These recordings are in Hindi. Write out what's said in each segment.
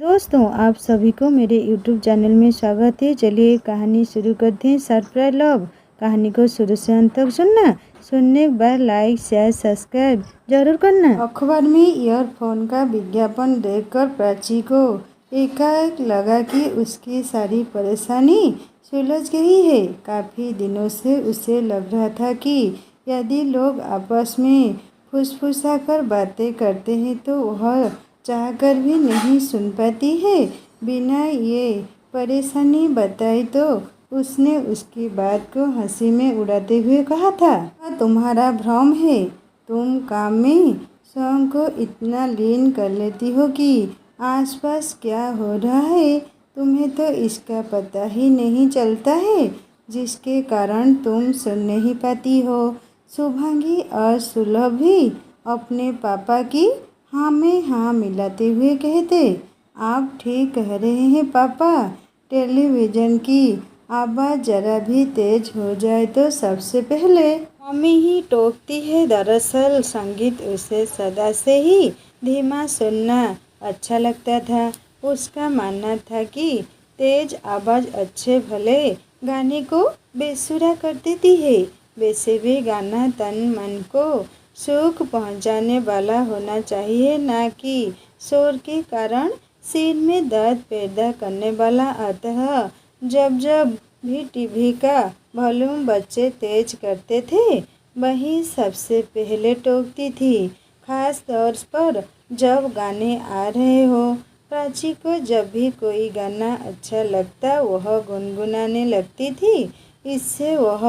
दोस्तों, आप सभी को मेरे YouTube चैनल में स्वागत है। चलिए कहानी शुरू करते हैं। सरप्राइज लव कहानी को शुरू से अंत तक सुनने के बाद लाइक शेयर सब्सक्राइब जरूर करना। अखबार में ईयरफोन का विज्ञापन देखकर प्राची को एकाएक लगा कि उसकी सारी परेशानी सुलझ गई है। काफ़ी दिनों से उसे लग रहा था कि यदि लोग आपस में फुसफुसाकर बातें करते हैं तो वह चाहकर भी नहीं सुन पाती है। बिना ये परेशानी बताई तो उसने उसकी बात को हंसी में उड़ाते हुए कहा था, तुम्हारा भ्रम है। तुम काम में स्वयं को इतना लीन कर लेती हो कि आसपास क्या हो रहा है तुम्हें तो इसका पता ही नहीं चलता है, जिसके कारण तुम सुन नहीं पाती हो। शुभांगी और सुलभ भी अपने पापा की हाँ में हाँ मिलाते हुए कहते, आप ठीक कह रहे हैं पापा। टेलीविज़न की आवाज़ जरा भी तेज हो जाए तो सबसे पहले मम्मी ही टोकती है। दरअसल संगीत उसे सदा से ही धीमा सुनना अच्छा लगता था। उसका मानना था कि तेज आवाज़ अच्छे भले गाने को बेसुरा कर देती है। वैसे भी गाना तन मन को सुख पहुंचाने वाला होना चाहिए, ना कि शोर के कारण सिर में दर्द पैदा करने वाला। अतः जब जब भी टीवी का वॉल्यूम बच्चे तेज करते थे वही सबसे पहले टोकती थी, खास तौर पर जब गाने आ रहे हो। प्राची को जब भी कोई गाना अच्छा लगता वह गुनगुनाने लगती थी। इससे वह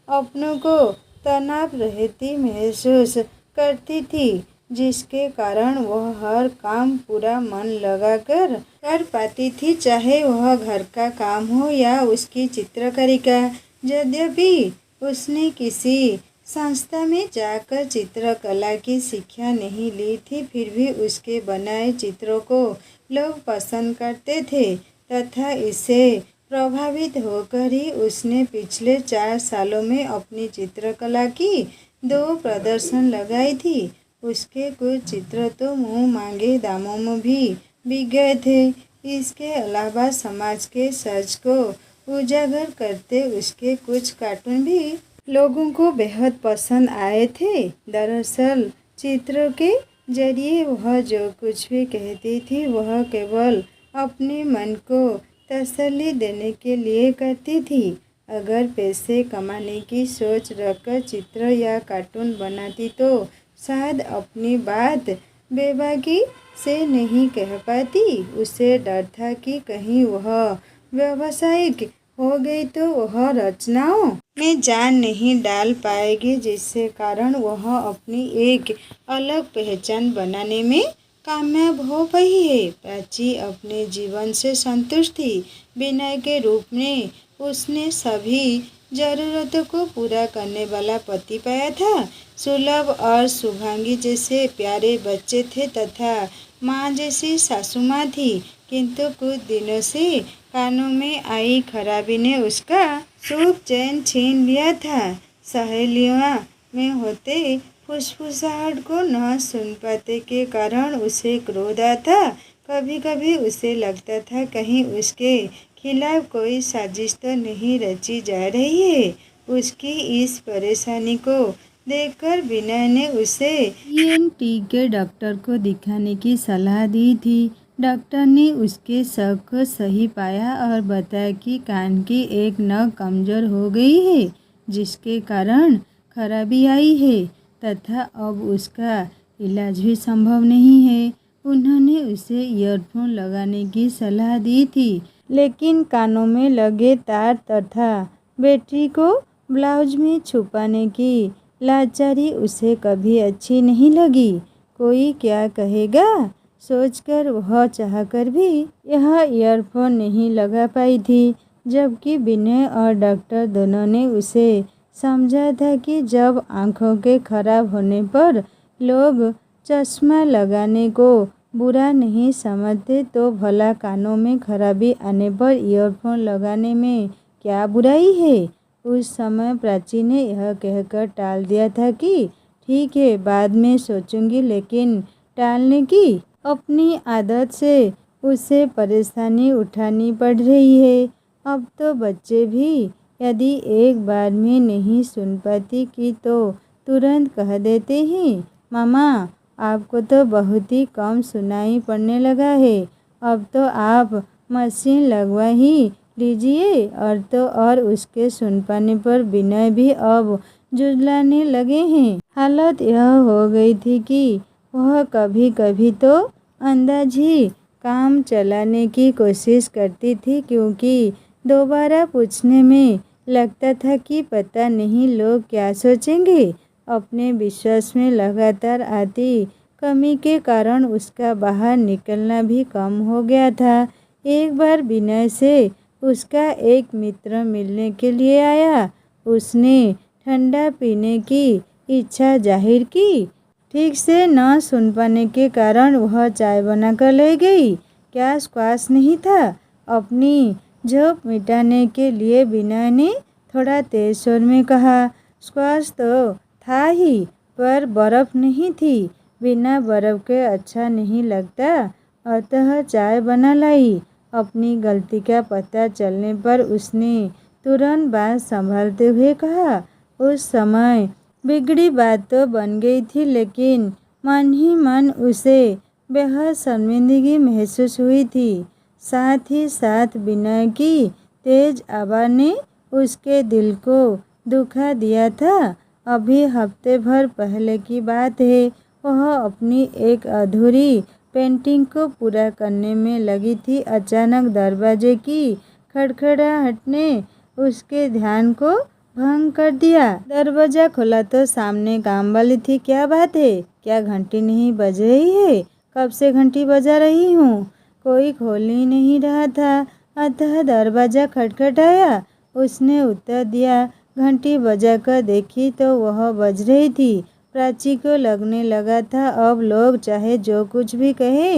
अपनों को तनाव रहती महसूस करती थी, जिसके कारण वह हर काम पूरा मन लगाकर कर पाती थी, चाहे वह घर का काम हो या उसकी चित्रकारी का। यद्यपि उसने किसी संस्था में जाकर चित्रकला की शिक्षा नहीं ली थी, फिर भी उसके बनाए चित्रों को लोग पसंद करते थे तथा इससे प्रभावित होकर ही उसने पिछले 4 सालों में अपनी चित्रकला की 2 प्रदर्शन लगाई थी। उसके कुछ चित्र तो मुँह मांगे दामों में भी बिक गए थे। इसके अलावा समाज के सच को उजागर करते उसके कुछ कार्टून भी लोगों को बेहद पसंद आए थे। दरअसल चित्रों के जरिए वह जो कुछ भी कहती थी वह केवल अपने मन को तसल्ली देने के लिए करती थी। अगर पैसे कमाने की सोच रखकर चित्र या कार्टून बनाती तो शायद अपनी बात बेबाकी से नहीं कह पाती। उसे डर था कि कहीं वह व्यावसायिक हो गई तो वह रचनाओं में जान नहीं डाल पाएगी, जिससे कारण वह अपनी एक अलग पहचान बनाने में कामयाब हो पाई है। प्राची अपने जीवन से संतुष्ट थी। विनय के रूप में उसने सभी जरूरतों को पूरा करने वाला पति पाया था। सुलभ और शुभांगी जैसे प्यारे बच्चे थे तथा माँ जैसी सासू माँ थी, किंतु कुछ दिनों से कानों में आई खराबी ने उसका सुख चैन छीन लिया था। सहेलियों में होते फुसफुसाहट को न सुन पाते के कारण उसे क्रोध आता। कभी कभी उसे लगता था कहीं उसके खिलाफ कोई साजिश तो नहीं रची जा रही है। उसकी इस परेशानी को देखकर विनय ने उसे ENT के डॉक्टर को दिखाने की सलाह दी थी। डॉक्टर ने उसके शक को सही पाया और बताया कि कान की एक नस कमज़ोर हो गई है, जिसके कारण खराबी आई है तथा अब उसका इलाज भी संभव नहीं है। उन्होंने उसे ईयरफोन लगाने की सलाह दी थी, लेकिन कानों में लगे तार तथा बैटरी को ब्लाउज में छुपाने की लाचारी उसे कभी अच्छी नहीं लगी। कोई क्या कहेगा सोचकर वह चाहकर भी यह ईयरफोन नहीं लगा पाई थी, जबकि विनय और डॉक्टर दोनों ने उसे समझा था कि जब आँखों के खराब होने पर लोग चश्मा लगाने को बुरा नहीं समझते तो भला कानों में खराबी आने पर ईयरफोन लगाने में क्या बुराई है। उस समय प्राची ने यह कहकर टाल दिया था कि ठीक है बाद में सोचूंगी, लेकिन टालने की अपनी आदत से उसे परेशानी उठानी पड़ रही है। अब तो बच्चे भी यदि एक बार में नहीं सुन पाती कि तो तुरंत कह देते हैं, मामा आपको तो बहुत ही कम सुनाई पड़ने लगा है, अब तो आप मशीन लगवा ही लीजिए। और तो और उसके सुन पाने पर विनय भी अब जुझलाने लगे हैं। हालत यह हो गई थी कि वह कभी कभी तो अंदाज ही काम चलाने की कोशिश करती थी, क्योंकि दोबारा पूछने में लगता था कि पता नहीं लोग क्या सोचेंगे। अपने विश्वास में लगातार आती कमी के कारण उसका बाहर निकलना भी कम हो गया था। एक बार विनय से उसका एक मित्र मिलने के लिए आया। उसने ठंडा पीने की इच्छा जाहिर की। ठीक से न सुन पाने के कारण वह चाय बनाकर ले गई। क्या स्क्वाश नहीं था? अपनी झोंक मिटाने के लिए विनय ने थोड़ा तेज स्वर में कहा। स्क्वाश तो था ही, पर बर्फ नहीं थी। बिना बर्फ के अच्छा नहीं लगता, अतः चाय बना लाई। अपनी गलती का पता चलने पर उसने तुरंत बात संभालते हुए कहा। उस समय बिगड़ी बात तो बन गई थी, लेकिन मन ही मन उसे बेहद शर्मिंदगी महसूस हुई थी। साथ ही साथ विनय की तेज आवाज़ ने उसके दिल को दुखा दिया था। अभी हफ्ते भर पहले की बात है, वह अपनी एक अधूरी पेंटिंग को पूरा करने में लगी थी। अचानक दरवाजे की खड़खड़ाहट ने उसके ध्यान को भंग कर दिया। दरवाजा खोला तो सामने काम वाली थी। क्या बात है, क्या घंटी नहीं बज रही है? कब से घंटी बजा रही हूँ, कोई खोल ही नहीं रहा था, अतः दरवाजा खटखटाया। उसने उत्तर दिया। घंटी बजाकर देखी तो वह बज रही थी। प्राची को लगने लगा था अब लोग चाहे जो कुछ भी कहे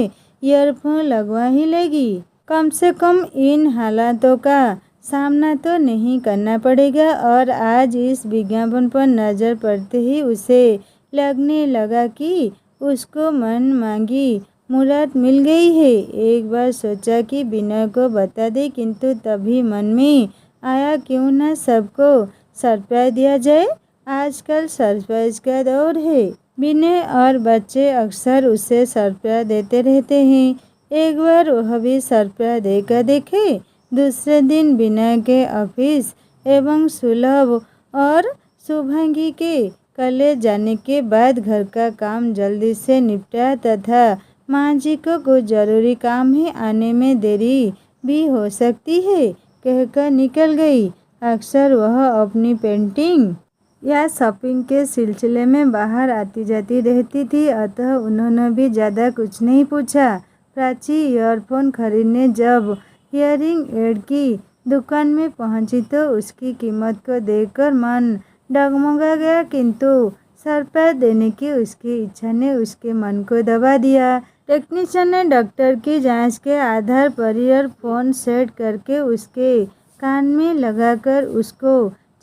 ईयरफोन लगवा ही लेगी। कम से कम इन हालातों का सामना तो नहीं करना पड़ेगा। और आज इस विज्ञापन पर नज़र पड़ते ही उसे लगने लगा कि उसको मन मांगी मुराद मिल गई है। एक बार सोचा कि विनय को बता दे, किंतु तभी मन में आया क्यों न सबको सरप्राइज दिया जाए। आजकल सरप्राइज का दौर है। विनय और बच्चे अक्सर उसे सरप्राइज देते रहते हैं। एक बार वह भी सरप्राइज देकर देखे। दूसरे दिन विनय के ऑफिस एवं सुलभ और शुभांगी के कॉलेज जाने के बाद घर का काम जल्दी से निपटा तथा माँ जी को कुछ जरूरी काम है, आने में देरी भी हो सकती है कहकर निकल गई। अक्सर वह अपनी पेंटिंग या शॉपिंग के सिलसिले में बाहर आती जाती रहती थी, अतः उन्होंने भी ज़्यादा कुछ नहीं पूछा। प्राची ईयरफोन खरीदने जब हियरिंग एड की दुकान में पहुंची तो उसकी कीमत को देखकर मन डगमगा गया, किंतु सरप्राइज देने की उसकी इच्छा ने उसके मन को दबा दिया। टेक्नीशियन ने डॉक्टर की जांच के आधार पर ईयरफोन सेट करके उसके कान में लगाकर उसको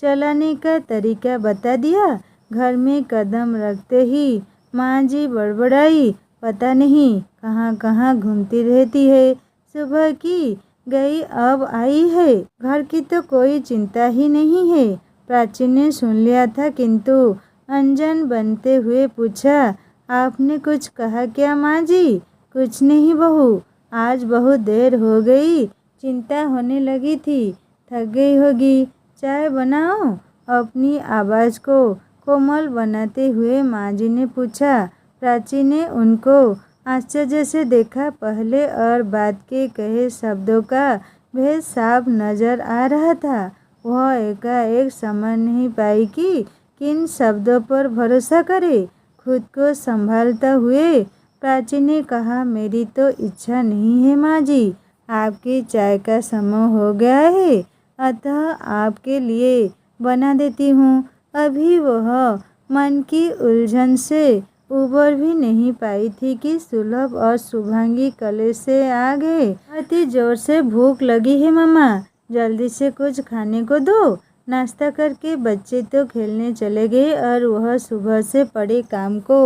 चलाने का तरीका बता दिया। घर में कदम रखते ही माँ जी बड़बड़ाई, पता नहीं कहाँ कहाँ घूमती रहती है, सुबह की गई अब आई है, घर की तो कोई चिंता ही नहीं है। प्राची ने सुन लिया था, किंतु अनजान बनते हुए पूछा, आपने कुछ कहा क्या माँ जी? कुछ नहीं बहू, आज बहुत देर हो गई, चिंता होने लगी थी, थक गई होगी, चाय बनाओ? अपनी आवाज़ को कोमल बनाते हुए माँ जी ने पूछा। प्राची ने उनको आश्चर्य से देखा। पहले और बाद के कहे शब्दों का भेद साफ नजर आ रहा था। वह एकाएक समझ नहीं पाई कि किन शब्दों पर भरोसा करे। खुद को संभालता हुए प्राची ने कहा, मेरी तो इच्छा नहीं है माँ जी, आपकी चाय का समय हो गया है, अतः आपके लिए बना देती हूँ। अभी वह मन की उलझन से उबर भी नहीं पाई थी कि सुलभ और शुभांगी कॉलेज से आ गए। अति जोर से भूख लगी है मामा, जल्दी से कुछ खाने को दो। नाश्ता करके बच्चे तो खेलने चले गए और वह सुबह से पड़े काम को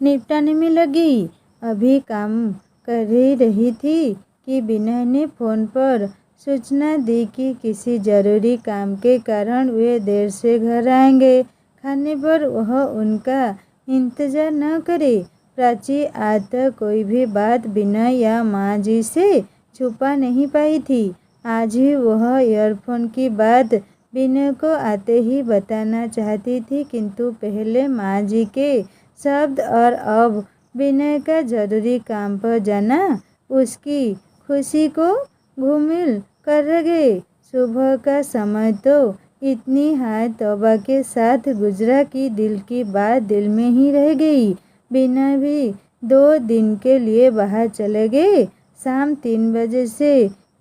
निपटाने में लगी। अभी काम कर ही रही थी कि विनय ने फ़ोन पर सूचना दी कि किसी ज़रूरी काम के कारण वे देर से घर आएंगे। खाने पर वह उनका इंतज़ार न करे। प्राची आज तक कोई भी बात विनय या माँ जी से छुपा नहीं पाई थी। आज ही वह ईयरफोन की बात विनय को आते ही बताना चाहती थी, किंतु पहले माँ जी के शब्द और अब विनय का ज़रूरी काम पर जाना उसकी खुशी को घुमिल कर गए। सुबह का समय तो इतनी हाय तौबा के साथ गुजरा कि दिल की बात दिल में ही रह गई। विनय भी 2 दिन के लिए बाहर चले गए। शाम 3 बजे से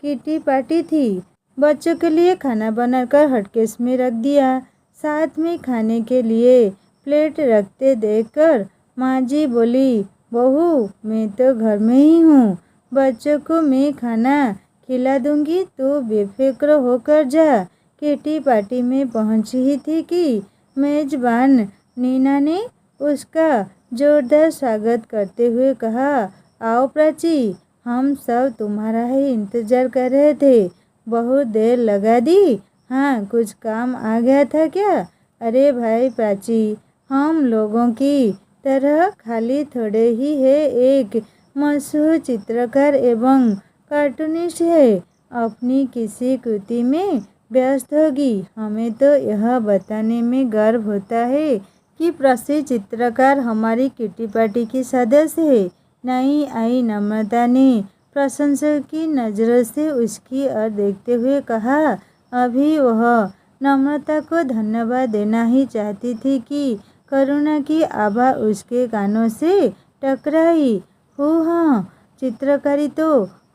किटी पार्टी थी। बच्चों के लिए खाना बनाकर हॉटकेस में रख दिया। साथ में खाने के लिए प्लेट रखते देखकर माँ जी बोली, बहू मैं तो घर में ही हूँ, बच्चों को मैं खाना खिला दूंगी, तो बेफिक्र होकर जा। किटी पार्टी में पहुँच ही थी कि मेजबान नीना ने उसका जोरदार स्वागत करते हुए कहा, आओ प्राची, हम सब तुम्हारा ही इंतज़ार कर रहे थे। बहुत देर लगा दी? हाँ, कुछ काम आ गया था क्या? अरे भाई प्राची, हम लोगों की तरह खाली थोड़े ही है, एक मशहूर चित्रकार एवं कार्टूनिस्ट है, अपनी किसी कृति में व्यस्त होगी। हमें तो यह बताने में गर्व होता है कि प्रसिद्ध चित्रकार हमारी किटी पार्टी की सदस्य है। नई आई नम्रता ने प्रशंसक की नज़रों से उसकी ओर देखते हुए कहा। अभी वह नम्रता को धन्यवाद देना ही चाहती थी कि करुणा की आभा उसके कानों से टकराई। हाँ, चित्रकारी तो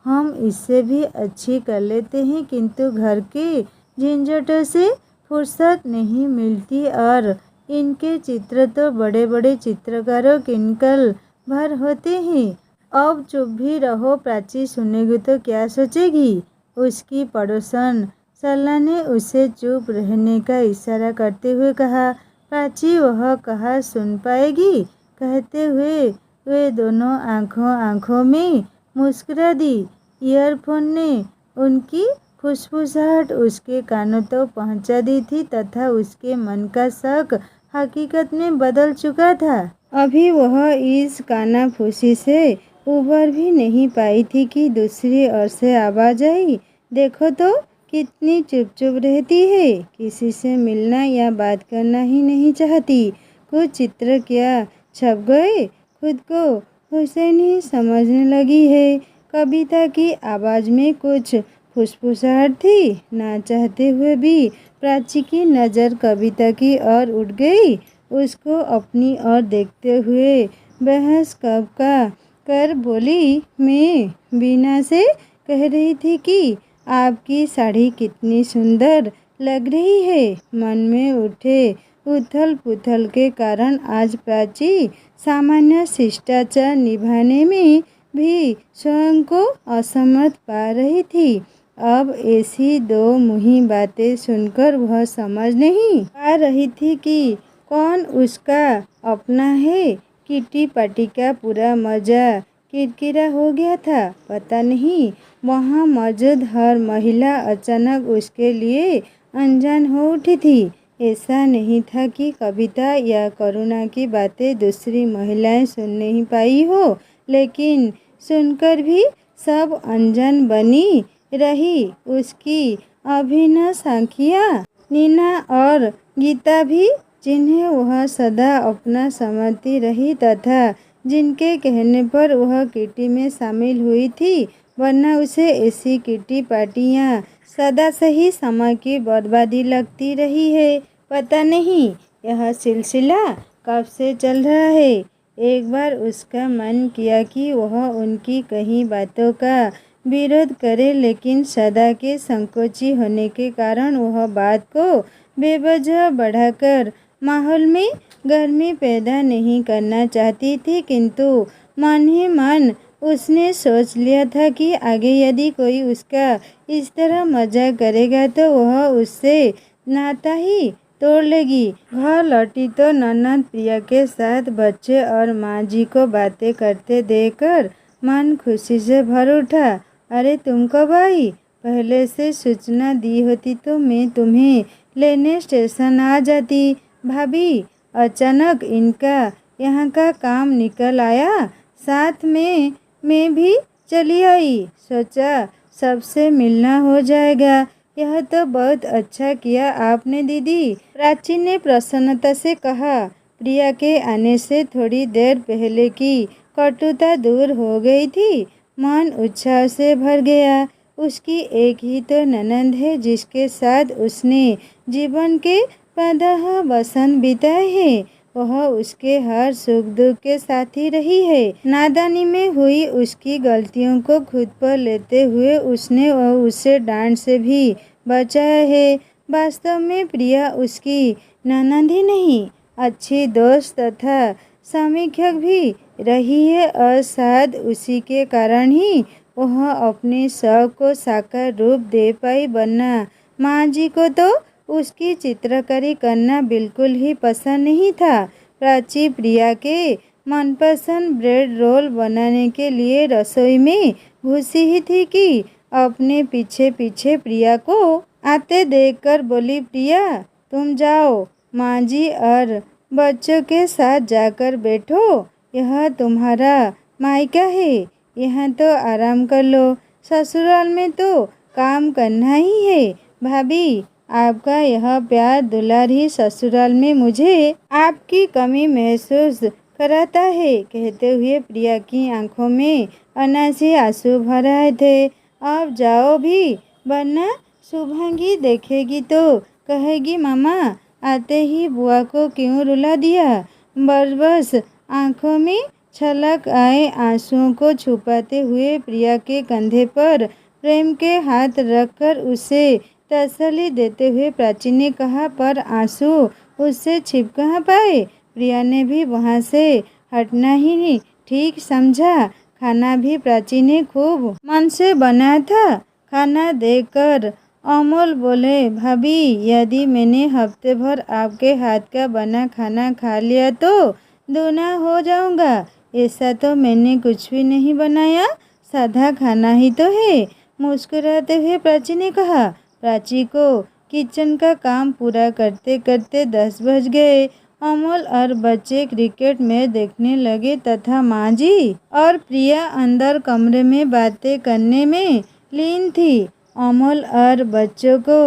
हम इससे भी अच्छी कर लेते हैं, किंतु घर के झंझटों से फुर्सत नहीं मिलती और इनके चित्र तो बड़े बड़े चित्रकारों किनकल भर होते हैं। अब चुप भी रहो प्राची, सुनेगी तो क्या सोचेगी? उसकी पड़ोसन सरला ने उसे चुप रहने का इशारा करते हुए कहा। प्राची वह कहाँ सुन पाएगी, कहते हुए वे दोनों आंखों में मुस्कुरा दी। ईयरफोन ने उनकी फुसफुसाहट उसके कानों तक पहुंचा दी थी तथा उसके मन का शक हकीकत में बदल चुका था। अभी वह इस कानाफूसी से उबर भी नहीं पाई थी कि दूसरी ओर से आवाज आई, देखो तो कितनी चुप रहती है, किसी से मिलना या बात करना ही नहीं चाहती। कुछ चित्र क्या छप गए, खुद को हुसैन ही समझने लगी है। कविता की आवाज़ में कुछ फुसफुसाहट थी। ना चाहते हुए भी प्राची की नज़र कविता की ओर उठ गई। उसको अपनी ओर देखते हुए बहस कब का कर बोली, मैं बीना से कह रही थी कि आपकी साड़ी कितनी सुंदर लग रही है। मन में उठे उथल पुथल के कारण आज प्राची सामान्य शिष्टाचार निभाने में भी स्वयं को असमर्थ पा रही थी। अब ऐसी दो मुही बातें सुनकर वह समझ नहीं पा रही थी कि कौन उसका अपना है। किटी पार्टी का पूरा मजा किरकिरा हो गया था। पता नहीं वहाँ मौजूद हर महिला अचानक उसके लिए अनजान हो उठी थी। ऐसा नहीं था कि कविता या करुणा की बातें दूसरी महिलाएं सुन नहीं पाई हो, लेकिन सुनकर भी सब अनजान बनी रही। उसकी अभिनव साखियाँ नीना और गीता भी, जिन्हें वह सदा अपना समझती रही तथा जिनके कहने पर वह किटी में शामिल हुई थी, वरना उसे ऐसी किटी पार्टियाँ सदा से ही समय की बर्बादी लगती रही है। पता नहीं यह सिलसिला कब से चल रहा है। एक बार उसका मन किया कि वह उनकी कही बातों का विरोध करे, लेकिन सदा के संकोची होने के कारण वह बात को बेवजह बढ़ाकर माहौल में गर्मी पैदा नहीं करना चाहती थी। किंतु मन ही मन उसने सोच लिया था कि आगे यदि कोई उसका इस तरह मजाक करेगा तो वह उससे नाता ही तोड़ लेगी। घर लौटी तो ननद प्रिया के साथ बच्चे और माँ जी को बातें करते देखकर मन खुशी से भर उठा। अरे तुम कब आई? पहले से सूचना दी होती तो मैं तुम्हें लेने स्टेशन आ जाती। भाभी, अचानक इनका यहाँ का काम निकल आया, साथ में मैं भी चली आई। सोचा सबसे मिलना हो जाएगा। यह तो बहुत अच्छा किया आपने दीदी, प्राची ने प्रसन्नता से कहा। प्रिया के आने से थोड़ी देर पहले की कटुता दूर हो गई थी। मन उत्साह से भर गया। उसकी एक ही तो ननंद है जिसके साथ उसने जीवन के 15 वसंत बिताए हैं। वह उसके हर सुख दुख के साथी रही है। नादानी में हुई उसकी गलतियों को खुद पर लेते हुए उसने उसे डांट से भी बचाया है। वास्तव में प्रिया उसकी ननंद ही नहीं, अच्छी दोस्त तथा समीक्षक भी रही है और शायद उसी के कारण ही वह अपने शौक को साकार रूप दे पाई। वरना माँ जी को तो उसकी चित्रकारी करना बिल्कुल ही पसंद नहीं था। प्राची प्रिया के मनपसंद ब्रेड रोल बनाने के लिए रसोई में घुसी ही थी कि अपने पीछे पीछे प्रिया को आते देखकर बोली, प्रिया तुम जाओ, माँ जी और बच्चों के साथ जाकर बैठो। यह तुम्हारा मायका है, यहाँ तो आराम कर लो। ससुराल में तो काम करना ही है। भाभी, आपका यह प्यार दुलार ही ससुराल में मुझे आपकी कमी महसूस कराता है। कहते हुए प्रिया की आंखों में अनासी आंसू भर आए थे। अब जाओ भी, वरना शुभांगी देखेगी तो कहेगी मामा आते ही बुआ को क्यों रुला दिया। बस आंखों में छलक आए आंसुओं को छुपाते हुए प्रिया के कंधे पर प्रेम के हाथ रखकर उसे तसल्ली देते हुए प्राची ने कहा, पर आंसू उससे छिप कहाँ पाए। प्रिया ने भी वहाँ से हटना ही नहीं ठीक समझा। खाना भी प्राची ने खूब मन से बनाया था। खाना देखकर अमोल बोले, भाभी यदि मैंने हफ्ते भर आपके हाथ का बना खाना खा लिया तो दूना हो जाऊंगा। ऐसा तो मैंने कुछ भी नहीं बनाया, सादा खाना ही तो है। मुस्कुराते हुए प्राची ने कहा। प्राची को किचन का काम पूरा करते करते 10 बज गए। अमोल और बच्चे क्रिकेट मैच देखने लगे तथा माँ जी और प्रिया अंदर कमरे में बातें करने में लीन थी। अमोल और बच्चों को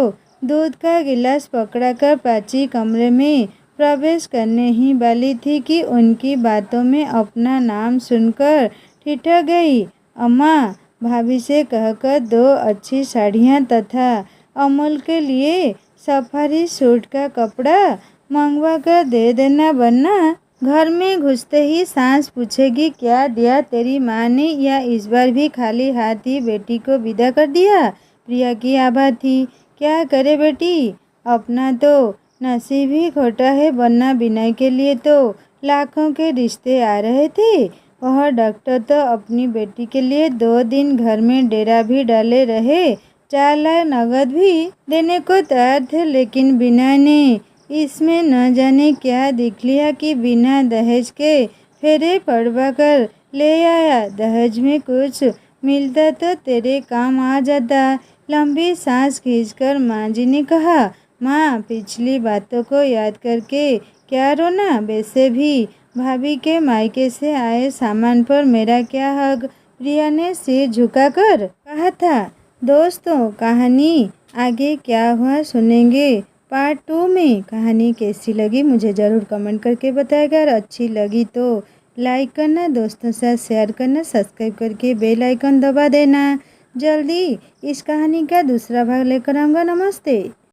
दूध का गिलास पकड़ाकर प्राची कमरे में प्रवेश करने ही वाली थी कि उनकी बातों में अपना नाम सुनकर ठिठक गई। अम्मा, भाभी से कहकर 2 अच्छी साड़ियाँ तथा अमोल के लिए सफारी सूट का कपड़ा मंगवा कर दे देना, वरना घर में घुसते ही सांस पूछेगी, क्या दिया तेरी माँ ने, या इस बार भी खाली हाथ ही बेटी को विदा कर दिया। प्रिया की आभा थी, क्या करे बेटी, अपना तो नसीब ही खोटा है, वरना बिना के लिए तो लाखों के रिश्ते आ रहे थे। वह डॉक्टर तो अपनी बेटी के लिए 2 दिन घर में डेरा भी डाले रहे, 4 लाख नगद भी देने को तैयार थे, लेकिन बिना ने इसमें न जाने क्या दिख लिया कि बिना दहेज के फेरे पड़वा कर ले आया। दहेज में कुछ मिलता तो तेरे काम आ जाता। लंबी सांस खींचकर माँ जी ने कहा, माँ पिछली बातों को याद करके क्या रोना, वैसे भी भाभी के मायके से आए सामान पर मेरा क्या हक। प्रिया ने सिर झुकाकर कहा था। दोस्तों, कहानी आगे क्या हुआ सुनेंगे पार्ट 2 में। कहानी कैसी लगी मुझे ज़रूर कमेंट करके बताएगा, और अच्छी लगी तो लाइक करना, दोस्तों से शेयर करना, सब्सक्राइब करके बेल आइकन दबा देना। जल्दी इस कहानी का दूसरा भाग लेकर आऊँगा। नमस्ते।